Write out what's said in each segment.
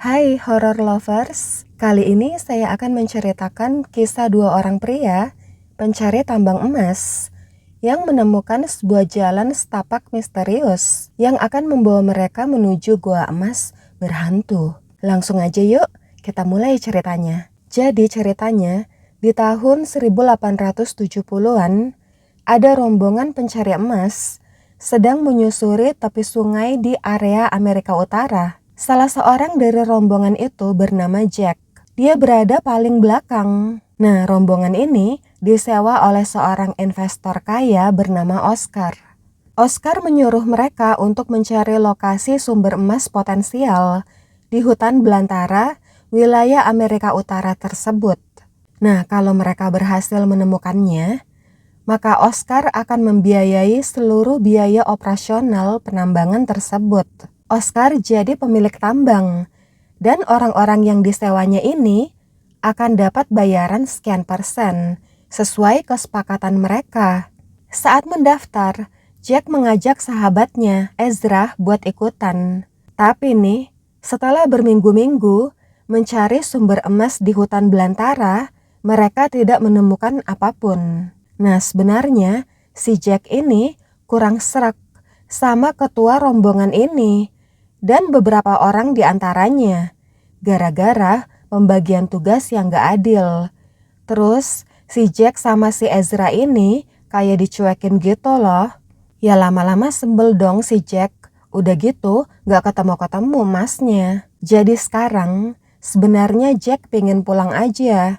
Hai horror lovers, kali ini saya akan menceritakan kisah dua orang pria pencari tambang emas yang menemukan sebuah jalan setapak misterius yang akan membawa mereka menuju gua emas berhantu. Langsung aja yuk, kita mulai ceritanya. Jadi ceritanya, di tahun 1870-an, ada rombongan pencari emas sedang menyusuri tepi sungai di area Amerika Utara. Salah seorang dari rombongan itu bernama Jack. Dia berada paling belakang. Nah, rombongan ini disewa oleh seorang investor kaya bernama Oscar. Oscar menyuruh mereka untuk mencari lokasi sumber emas potensial di hutan belantara wilayah Amerika Utara tersebut. Nah, kalau mereka berhasil menemukannya, maka Oscar akan membiayai seluruh biaya operasional penambangan tersebut. Oscar jadi pemilik tambang, dan orang-orang yang disewanya ini akan dapat bayaran sekian persen sesuai kesepakatan mereka. Saat mendaftar, Jack mengajak sahabatnya Ezra buat ikutan. Tapi nih, setelah berminggu-minggu mencari sumber emas di hutan belantara, mereka tidak menemukan apapun. Nah, sebenarnya si Jack ini kurang sreg sama ketua rombongan ini dan beberapa orang di antaranya gara-gara pembagian tugas yang gak adil. Terus si Jack sama si Ezra ini kayak dicuekin gitu loh. Ya lama-lama sebel dong si Jack. Udah gitu gak ketemu-ketemu masnya. Jadi sekarang sebenarnya Jack pengen pulang aja,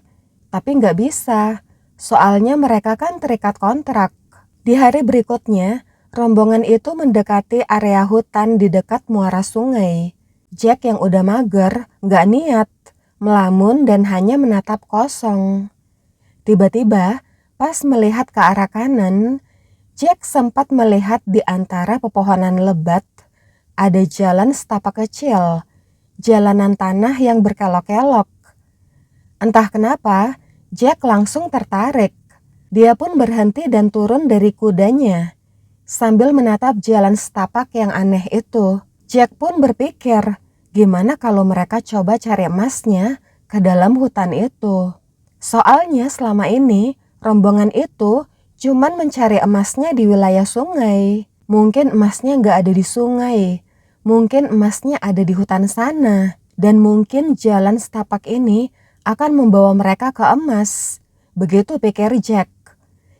tapi gak bisa. Soalnya mereka kan terikat kontrak. Di hari berikutnya, rombongan itu mendekati area hutan di dekat muara sungai. Jack yang udah mager, gak niat, melamun dan hanya menatap kosong. Tiba-tiba, pas melihat ke arah kanan, Jack sempat melihat di antara pepohonan lebat, ada jalan setapak kecil, jalanan tanah yang berkelok-kelok. Entah kenapa, Jack langsung tertarik. Dia pun berhenti dan turun dari kudanya sambil menatap jalan setapak yang aneh itu. Jack pun berpikir, gimana kalau mereka coba cari emasnya ke dalam hutan itu. Soalnya selama ini rombongan itu cuman mencari emasnya di wilayah sungai. Mungkin emasnya gak ada di sungai, mungkin emasnya ada di hutan sana. Dan mungkin jalan setapak ini akan membawa mereka ke emas. Begitu pikir Jack.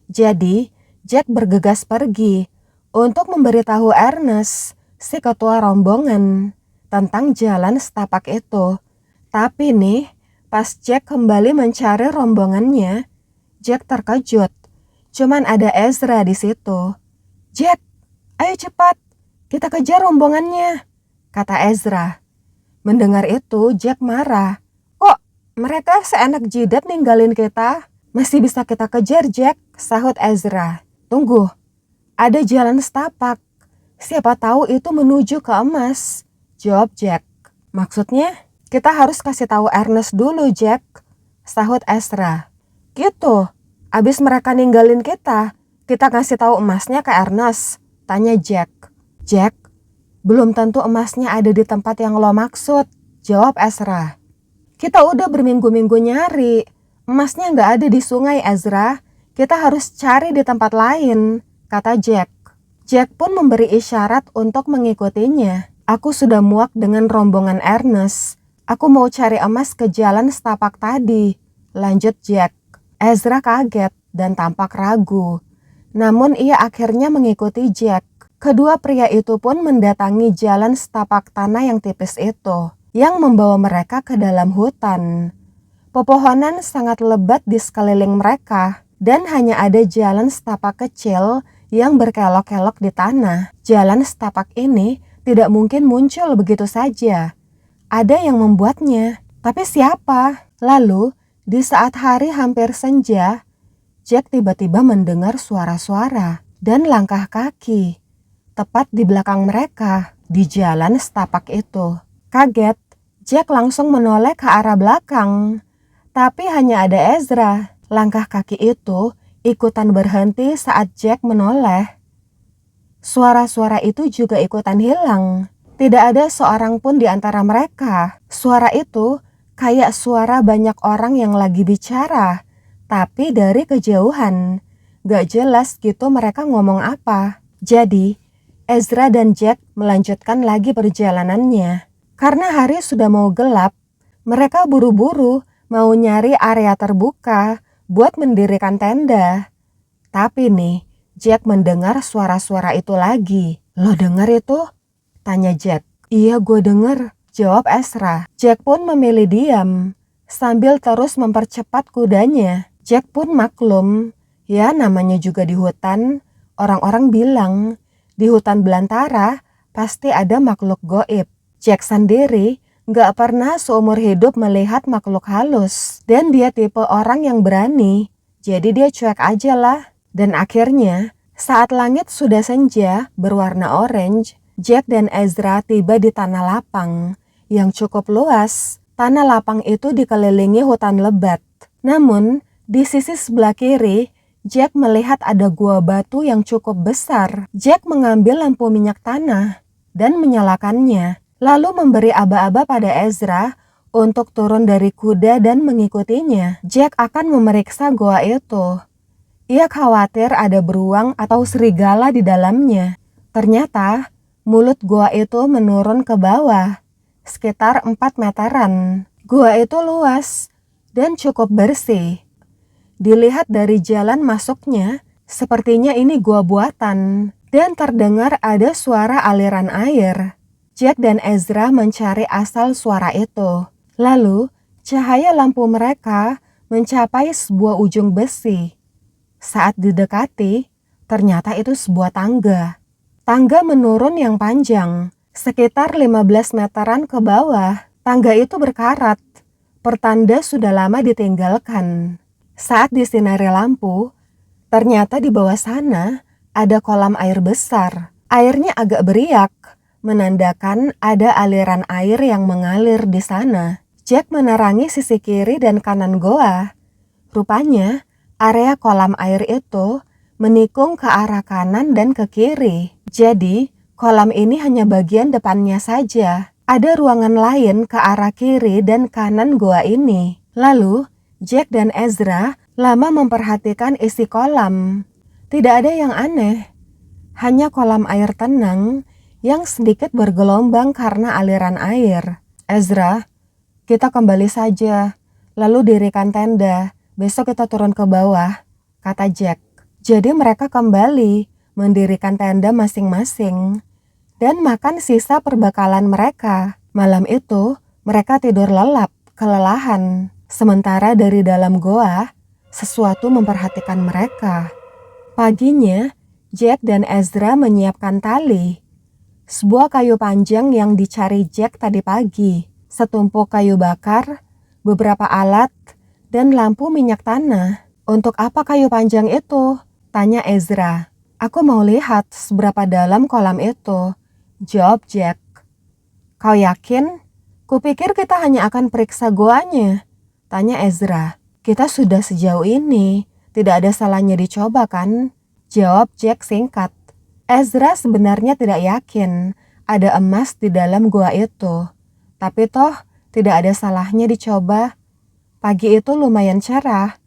Jadi, Jack bergegas pergi untuk memberitahu Ernest, si ketua rombongan, tentang jalan setapak itu. Tapi nih, pas Jack kembali mencari rombongannya, Jack terkejut. Cuman ada Ezra di situ. "Jack, ayo cepat, kita kejar rombongannya," kata Ezra. Mendengar itu, Jack marah. "Mereka seenak jidat ninggalin kita. Masih bisa kita kejar, Jack," sahut Ezra. "Tunggu, ada jalan setapak. Siapa tahu itu menuju ke emas," jawab Jack. "Maksudnya, kita harus kasih tahu Ernest dulu, Jack," sahut Ezra. "Gitu, abis mereka ninggalin kita kasih tahu emasnya ke Ernest?" tanya Jack. "Jack, belum tentu emasnya ada di tempat yang lo maksud," jawab Ezra. "Kita udah berminggu-minggu nyari. Emasnya gak ada di sungai, Ezra. Kita harus cari di tempat lain," kata Jack. Jack pun memberi isyarat untuk mengikutinya. "Aku sudah muak dengan rombongan Ernest. Aku mau cari emas ke jalan setapak tadi," lanjut Jack. Ezra kaget dan tampak ragu. Namun ia akhirnya mengikuti Jack. Kedua pria itu pun mendatangi jalan setapak tanah yang tipis itu, yang membawa mereka ke dalam hutan. Pepohonan sangat lebat di sekeliling mereka, dan hanya ada jalan setapak kecil yang berkelok-kelok di tanah. Jalan setapak ini tidak mungkin muncul begitu saja. Ada yang membuatnya, tapi siapa? Lalu, di saat hari hampir senja, Jack tiba-tiba mendengar suara-suara dan langkah kaki, tepat di belakang mereka, di jalan setapak itu. Kaget, Jack langsung menoleh ke arah belakang, tapi hanya ada Ezra. Langkah kaki itu ikutan berhenti saat Jack menoleh. Suara-suara itu juga ikutan hilang. Tidak ada seorang pun di antara mereka. Suara itu kayak suara banyak orang yang lagi bicara, tapi dari kejauhan. Gak jelas gitu mereka ngomong apa. Jadi, Ezra dan Jack melanjutkan lagi perjalanannya. Karena hari sudah mau gelap, mereka buru-buru mau nyari area terbuka buat mendirikan tenda. Tapi nih, Jack mendengar suara-suara itu lagi. Lo denger itu? Tanya Jack. Iya, gue denger, jawab Ezra. Jack pun memilih diam sambil terus mempercepat kudanya. Jack pun maklum, ya namanya juga di hutan. Orang-orang bilang di hutan belantara pasti ada makhluk goib. Jack sendiri gak pernah seumur hidup melihat makhluk halus. Dan dia tipe orang yang berani, jadi dia cuek aja lah. Dan akhirnya saat langit sudah senja berwarna orange, Jack dan Ezra tiba di tanah lapang yang cukup luas. Tanah lapang itu dikelilingi hutan lebat. Namun, di sisi sebelah kiri, Jack melihat ada gua batu yang cukup besar. Jack mengambil lampu minyak tanah dan menyalakannya, lalu memberi aba-aba pada Ezra untuk turun dari kuda dan mengikutinya. Jack akan memeriksa gua itu. Ia khawatir ada beruang atau serigala di dalamnya. Ternyata, mulut gua itu menurun ke bawah, sekitar 4 meteran. Gua itu luas dan cukup bersih. Dilihat dari jalan masuknya, sepertinya ini gua buatan. Dan terdengar ada suara aliran air. Jack dan Ezra mencari asal suara itu. Lalu, cahaya lampu mereka mencapai sebuah ujung besi. Saat didekati, ternyata itu sebuah tangga. Tangga menurun yang panjang, sekitar 15 meteran ke bawah. Tangga itu berkarat, pertanda sudah lama ditinggalkan. Saat disinari lampu, ternyata di bawah sana ada kolam air besar. Airnya agak beriak, menandakan ada aliran air yang mengalir di sana. Jack menerangi sisi kiri dan kanan goa. Rupanya, area kolam air itu menikung ke arah kanan dan ke kiri. Jadi, kolam ini hanya bagian depannya saja. Ada ruangan lain ke arah kiri dan kanan goa ini. Lalu, Jack dan Ezra lama memperhatikan isi kolam. Tidak ada yang aneh. Hanya kolam air tenang yang sedikit bergelombang karena aliran air. Ezra, kita kembali saja, lalu dirikan tenda. Besok kita turun ke bawah, kata Jack. Jadi mereka kembali mendirikan tenda masing-masing dan makan sisa perbekalan mereka. Malam itu mereka tidur lelap, kelelahan. Sementara dari dalam goa, sesuatu memperhatikan mereka. Paginya, Jack dan Ezra menyiapkan tali. Sebuah kayu panjang yang dicari Jack tadi pagi, setumpuk kayu bakar, beberapa alat, dan lampu minyak tanah. Untuk apa kayu panjang itu? Tanya Ezra. Aku mau lihat seberapa dalam kolam itu, jawab Jack. Kau yakin? Kupikir kita hanya akan periksa goanya, tanya Ezra. Kita sudah sejauh ini, tidak ada salahnya dicoba kan? Jawab Jack singkat. Ezra sebenarnya tidak yakin ada emas di dalam gua itu. Tapi toh tidak ada salahnya dicoba. Pagi itu lumayan cerah.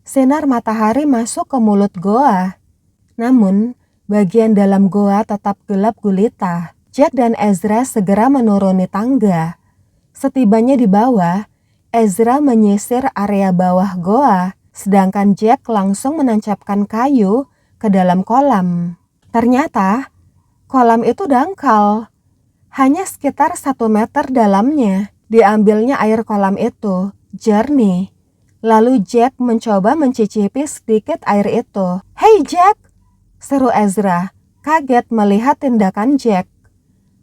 Sinar matahari masuk ke mulut goa. Namun, bagian dalam goa tetap gelap gulita. Jack dan Ezra segera menuruni tangga. Setibanya di bawah, Ezra menyisir area bawah goa, sedangkan Jack langsung menancapkan kayu ke dalam kolam. Ternyata, kolam itu dangkal. Hanya sekitar 1 meter dalamnya. Diambilnya air kolam itu, jernih. Lalu Jack mencoba mencicipi sedikit air itu. Hei Jack, seru Ezra, kaget melihat tindakan Jack.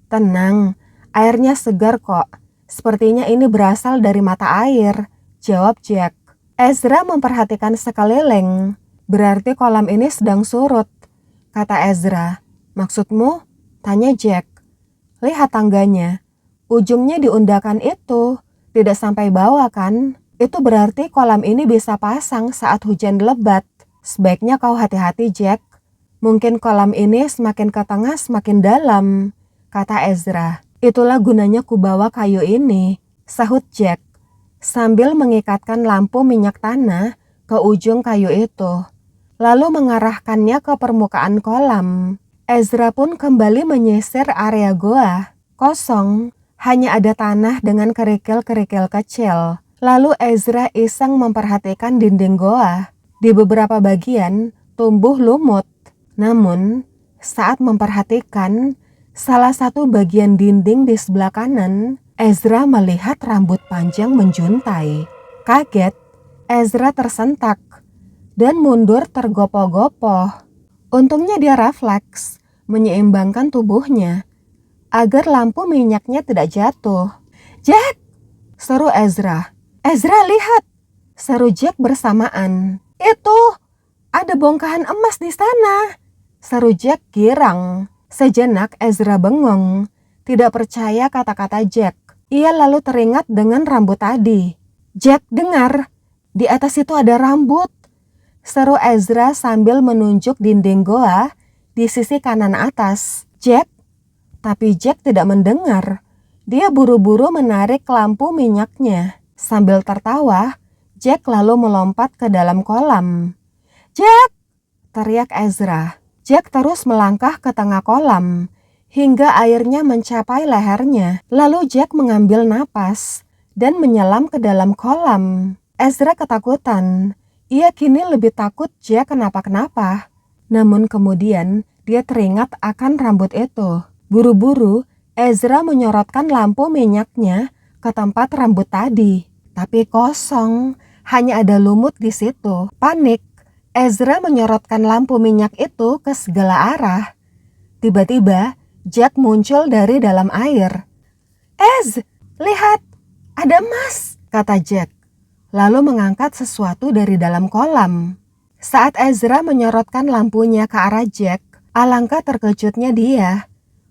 Tenang, airnya segar kok. Sepertinya ini berasal dari mata air, jawab Jack. Ezra memperhatikan sekeliling. Berarti kolam ini sedang surut, kata Ezra. Maksudmu? Tanya Jack. Lihat tangganya. Ujungnya di undakan itu, tidak sampai bawah kan? Itu berarti kolam ini bisa pasang saat hujan lebat. Sebaiknya kau hati-hati Jack. Mungkin kolam ini semakin ke tengah semakin dalam, kata Ezra. Itulah gunanya kubawa kayu ini, sahut Jack, sambil mengikatkan lampu minyak tanah ke ujung kayu itu, lalu mengarahkannya ke permukaan kolam. Ezra pun kembali menyisir area goa. Kosong, hanya ada tanah dengan kerikil-kerikil kecil. Lalu Ezra iseng memperhatikan dinding goa. Di beberapa bagian tumbuh lumut. Namun, saat memperhatikan salah satu bagian dinding di sebelah kanan, Ezra melihat rambut panjang menjuntai. Kaget, Ezra tersentak dan mundur tergopoh-gopoh. Untungnya dia refleks, menyeimbangkan tubuhnya agar lampu minyaknya tidak jatuh. "Jack!" seru Ezra. "Ezra, lihat!" seru Jack bersamaan. "Itu, ada bongkahan emas di sana!" seru Jack girang. Sejenak Ezra bengong, tidak percaya kata-kata Jack. Ia lalu teringat dengan rambut tadi. "Jack, dengar, di atas itu ada rambut!" seru Ezra sambil menunjuk dinding goa di sisi kanan atas. "Jack?" Tapi Jack tidak mendengar. Dia buru-buru menarik lampu minyaknya. Sambil tertawa, Jack lalu melompat ke dalam kolam. "Jack!" teriak Ezra. Jack terus melangkah ke tengah kolam hingga airnya mencapai lehernya. Lalu Jack mengambil napas dan menyelam ke dalam kolam. Ezra ketakutan. Ia kini lebih takut Jack kenapa-kenapa. Namun kemudian dia teringat akan rambut itu. Buru-buru Ezra menyorotkan lampu minyaknya ke tempat rambut tadi. Tapi kosong, hanya ada lumut di situ. Panik, Ezra menyorotkan lampu minyak itu ke segala arah. Tiba-tiba Jack muncul dari dalam air. "Ez, lihat, ada emas," kata Jack, lalu mengangkat sesuatu dari dalam kolam. Saat Ezra menyorotkan lampunya ke arah Jack, alangkah terkejutnya dia.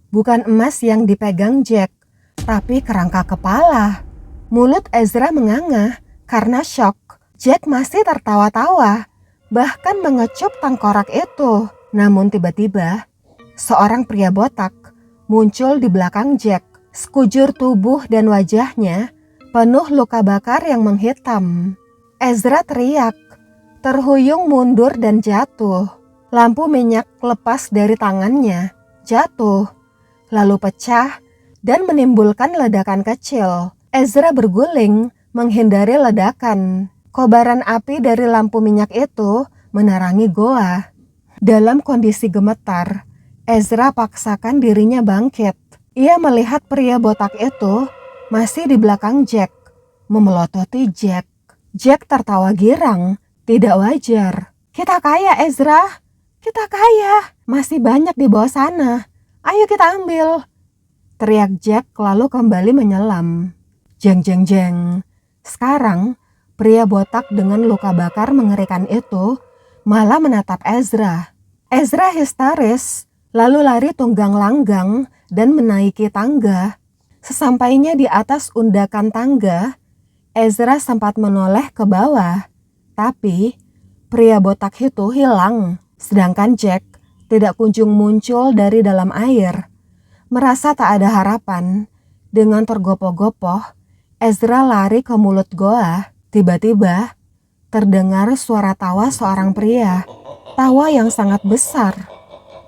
Bukan emas yang dipegang Jack, tapi kerangka kepala. Mulut Ezra menganga karena shock. Jack masih tertawa-tawa, bahkan mengecup tengkorak itu. Namun tiba-tiba, seorang pria botak muncul di belakang Jack. Sekujur tubuh dan wajahnya penuh luka bakar yang menghitam. Ezra teriak, terhuyung mundur dan jatuh. Lampu minyak lepas dari tangannya, jatuh, lalu pecah dan menimbulkan ledakan kecil. Ezra berguling menghindari ledakan. Kobaran api dari lampu minyak itu menerangi goa. Dalam kondisi gemetar, Ezra paksakan dirinya bangkit. Ia melihat pria botak itu masih di belakang Jack, memelototi Jack. Jack tertawa girang, tidak wajar. "Kita kaya, Ezra. Kita kaya. Masih banyak di bawah sana. Ayo kita ambil," teriak Jack lalu kembali menyelam. Jeng jeng jeng. Sekarang pria botak dengan luka bakar mengerikan itu malah menatap Ezra. Ezra histeris, lalu lari tunggang langgang dan menaiki tangga. Sesampainya di atas undakan tangga, Ezra sempat menoleh ke bawah. Tapi pria botak itu hilang, sedangkan Jack tidak kunjung muncul dari dalam air. Merasa tak ada harapan, dengan tergopoh-gopoh, Ezra lari ke mulut goa. Tiba-tiba, terdengar suara tawa seorang pria. Tawa yang sangat besar,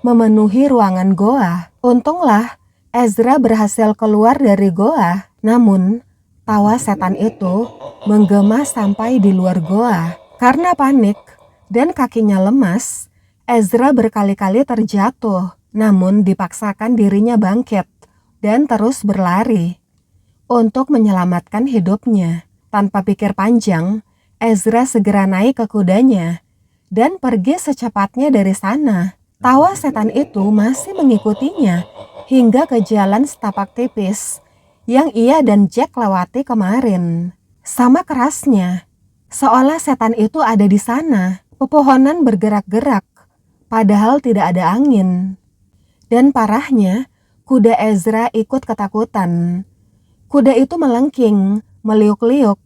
memenuhi ruangan goa. Untunglah, Ezra berhasil keluar dari goa. Namun, tawa setan itu menggema sampai di luar goa. Karena panik dan kakinya lemas, Ezra berkali-kali terjatuh, namun dipaksakan dirinya bangkit dan terus berlari untuk menyelamatkan hidupnya. Tanpa pikir panjang, Ezra segera naik ke kudanya dan pergi secepatnya dari sana. Tawa setan itu masih mengikutinya hingga ke jalan setapak tipis yang ia dan Jack lewati kemarin. Sama kerasnya, seolah setan itu ada di sana. Pepohonan bergerak-gerak, padahal tidak ada angin. Dan parahnya, kuda Ezra ikut ketakutan. Kuda itu melengking, meliuk-liuk,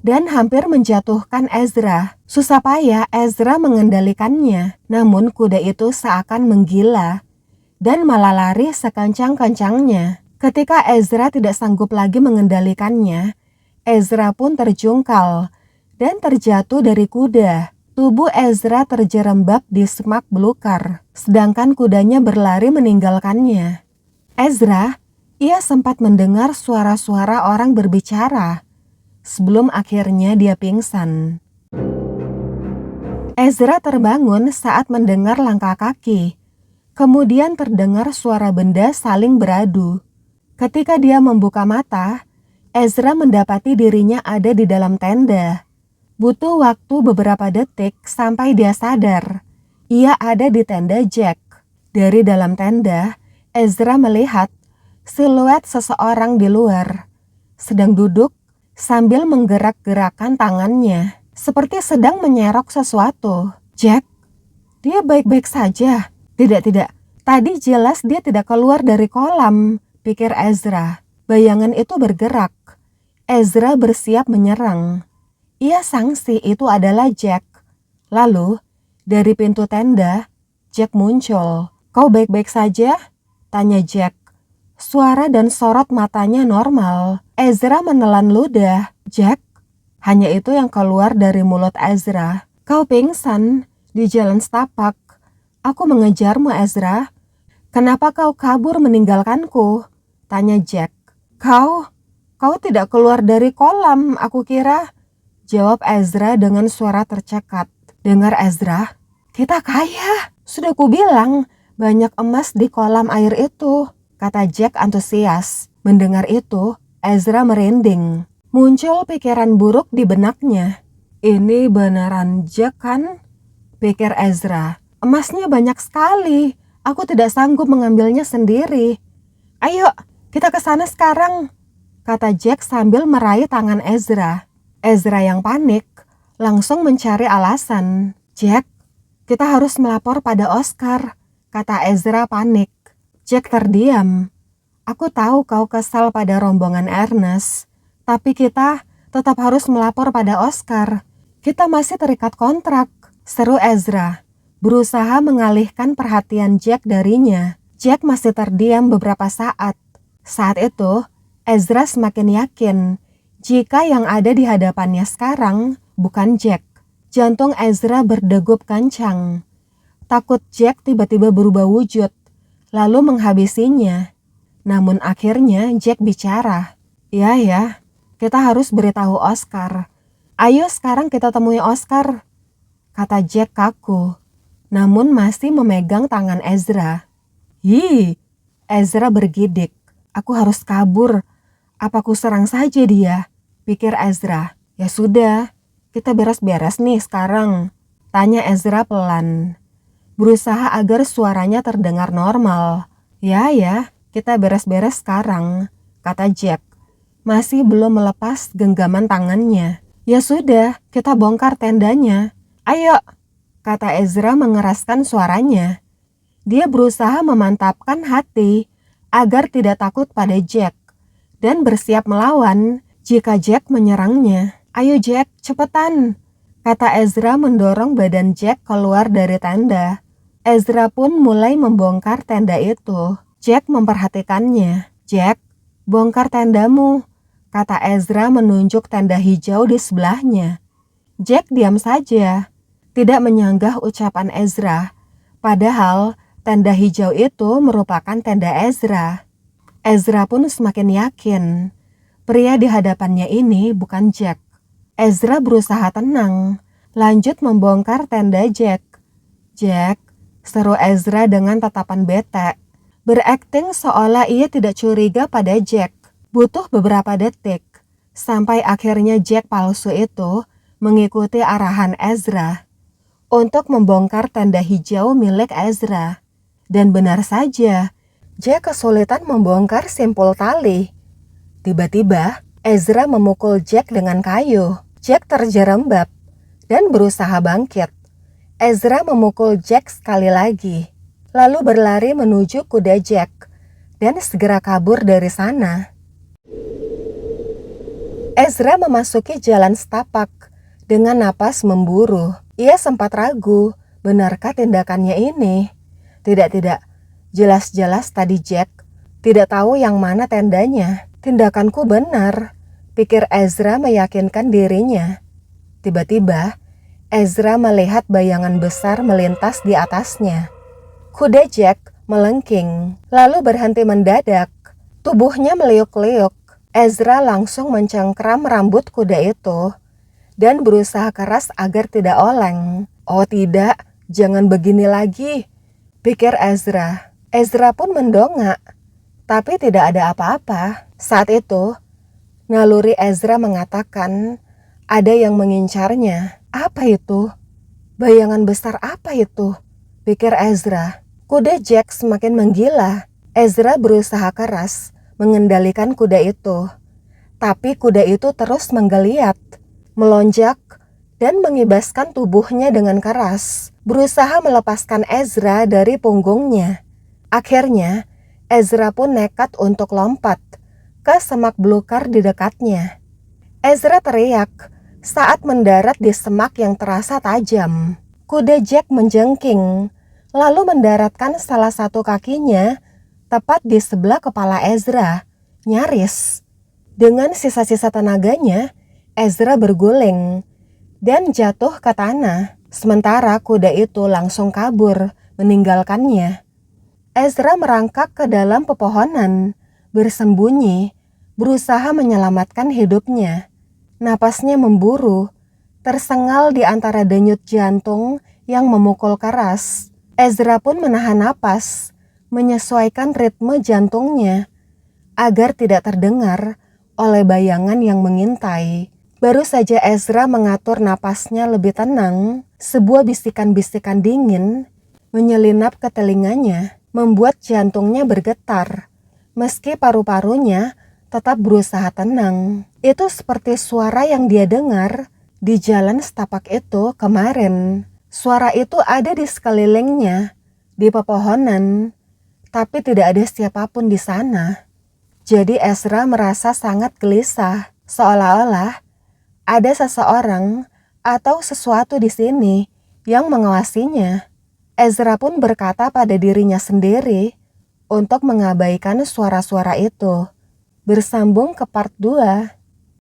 dan hampir menjatuhkan Ezra. Susah payah Ezra mengendalikannya, namun kuda itu seakan menggila dan malah lari sekencang-kencangnya. Ketika Ezra tidak sanggup lagi mengendalikannya, Ezra pun terjungkal dan terjatuh dari kuda. Tubuh Ezra terjerembab di semak belukar, sedangkan kudanya berlari meninggalkannya. Ezra, ia sempat mendengar suara-suara orang berbicara, sebelum akhirnya dia pingsan. Ezra terbangun saat mendengar langkah kaki. Kemudian terdengar suara benda saling beradu. Ketika dia membuka mata, Ezra mendapati dirinya ada di dalam tenda. Butuh waktu beberapa detik sampai dia sadar. Ia ada di tenda Jack. Dari dalam tenda, Ezra melihat siluet seseorang di luar, sedang duduk sambil menggerak-gerakkan tangannya, seperti sedang menyerok sesuatu. Jack, dia baik-baik saja. Tidak. Tadi jelas dia tidak keluar dari kolam, pikir Ezra. Bayangan itu bergerak. Ezra bersiap menyerang. Ia sangsi itu adalah Jack. Lalu, dari pintu tenda, Jack muncul. Kau baik-baik saja? Tanya Jack. Suara dan sorot matanya normal. Ezra menelan ludah. Jack? Hanya itu yang keluar dari mulut Ezra. Kau pingsan di jalan setapak. Aku mengejarmu, Ezra. Kenapa kau kabur meninggalkanku? Tanya Jack. Kau tidak keluar dari kolam, aku kira. Jawab Ezra dengan suara tercekat. Dengar Ezra, kita kaya. Sudah kubilang, banyak emas di kolam air itu, kata Jack antusias. Mendengar itu, Ezra merinding. Muncul pikiran buruk di benaknya. Ini beneran Jack kan? Pikir Ezra. Emasnya banyak sekali. Aku tidak sanggup mengambilnya sendiri. Ayo, kita ke sana sekarang, kata Jack sambil meraih tangan Ezra. Ezra yang panik langsung mencari alasan. Jack, kita harus melapor pada Oscar, kata Ezra panik. Jack terdiam. Aku tahu kau kesal pada rombongan Ernest, tapi kita tetap harus melapor pada Oscar. Kita masih terikat kontrak, seru Ezra, berusaha mengalihkan perhatian Jack darinya. Jack masih terdiam beberapa saat. Saat itu, Ezra semakin yakin jika yang ada di hadapannya sekarang bukan Jack. Jantung Ezra berdegup kencang. Takut Jack tiba-tiba berubah wujud, lalu menghabisinya. Namun akhirnya Jack bicara. Ya, kita harus beritahu Oscar. Ayo sekarang kita temui Oscar, kata Jack kaku, namun masih memegang tangan Ezra. Ezra bergidik. Aku harus kabur. Apa ku serang saja dia? Pikir Ezra. Ya sudah, kita beres-beres nih sekarang, tanya Ezra pelan, berusaha agar suaranya terdengar normal. Ya, kita beres-beres sekarang, kata Jack, masih belum melepas genggaman tangannya. Ya sudah, kita bongkar tendanya. Ayo, kata Ezra mengeraskan suaranya. Dia berusaha memantapkan hati agar tidak takut pada Jack dan bersiap melawan jika Jack menyerangnya. Ayo Jack, cepetan, kata Ezra mendorong badan Jack keluar dari tenda. Ezra pun mulai membongkar tenda itu. Jack memperhatikannya. Jack, bongkar tendamu, kata Ezra menunjuk tenda hijau di sebelahnya. Jack diam saja, tidak menyanggah ucapan Ezra. Padahal tenda hijau itu merupakan tenda Ezra. Ezra pun semakin yakin pria di hadapannya ini bukan Jack. Ezra berusaha tenang, lanjut membongkar tenda Jack. Jack, seru Ezra dengan tatapan bete, berakting seolah ia tidak curiga pada Jack. Butuh beberapa detik, sampai akhirnya Jack palsu itu mengikuti arahan Ezra untuk membongkar tenda hijau milik Ezra. Dan benar saja, Jack kesulitan membongkar simpul tali. Tiba-tiba, Ezra memukul Jack dengan kayu. Jack terjerembab dan berusaha bangkit. Ezra memukul Jack sekali lagi, lalu berlari menuju kuda Jack dan segera kabur dari sana. Ezra memasuki jalan setapak dengan napas memburu. Ia sempat ragu, benarkah tindakannya ini? Tidak, jelas-jelas tadi Jack Tidak tahu yang mana tendanya. Tindakanku benar, pikir Ezra meyakinkan dirinya. Tiba-tiba, Ezra melihat bayangan besar melintas di atasnya. Kuda Jack melengking, lalu berhenti mendadak. Tubuhnya meliuk-liuk. Ezra langsung mencengkram rambut kuda itu dan berusaha keras agar tidak oleng. Oh tidak, jangan begini lagi, pikir Ezra. Ezra pun mendongak, tapi tidak ada apa-apa. Saat itu, naluri Ezra mengatakan ada yang mengincarnya. Apa itu? Bayangan besar apa itu? Pikir Ezra. Kuda Jack semakin menggila. Ezra berusaha keras mengendalikan kuda itu. Tapi kuda itu terus menggeliat, melonjak, dan mengibaskan tubuhnya dengan keras. Berusaha melepaskan Ezra dari punggungnya. Akhirnya, Ezra pun nekat untuk lompat ke semak belukar di dekatnya. Ezra teriak saat mendarat di semak yang terasa tajam. Kuda Jack menjengking, lalu mendaratkan salah satu kakinya tepat di sebelah kepala Ezra, nyaris. Dengan sisa-sisa tenaganya, Ezra berguling dan jatuh ke tanah. Sementara kuda itu langsung kabur, meninggalkannya. Ezra merangkak ke dalam pepohonan, bersembunyi, berusaha menyelamatkan hidupnya. Napasnya memburu, tersengal di antara denyut jantung yang memukul keras. Ezra pun menahan napas, menyesuaikan ritme jantungnya agar tidak terdengar oleh bayangan yang mengintai. Baru saja Ezra mengatur napasnya lebih tenang, sebuah bisikan-bisikan dingin menyelinap ke telinganya, membuat jantungnya bergetar, meski paru-parunya tetap berusaha tenang. Itu seperti suara yang dia dengar di jalan setapak itu kemarin. Suara itu ada di sekelilingnya, di pepohonan, tapi tidak ada siapapun di sana. Jadi Ezra merasa sangat gelisah, seolah-olah ada seseorang atau sesuatu di sini yang mengawasinya. Ezra pun berkata pada dirinya sendiri untuk mengabaikan suara-suara itu. Bersambung ke part 2.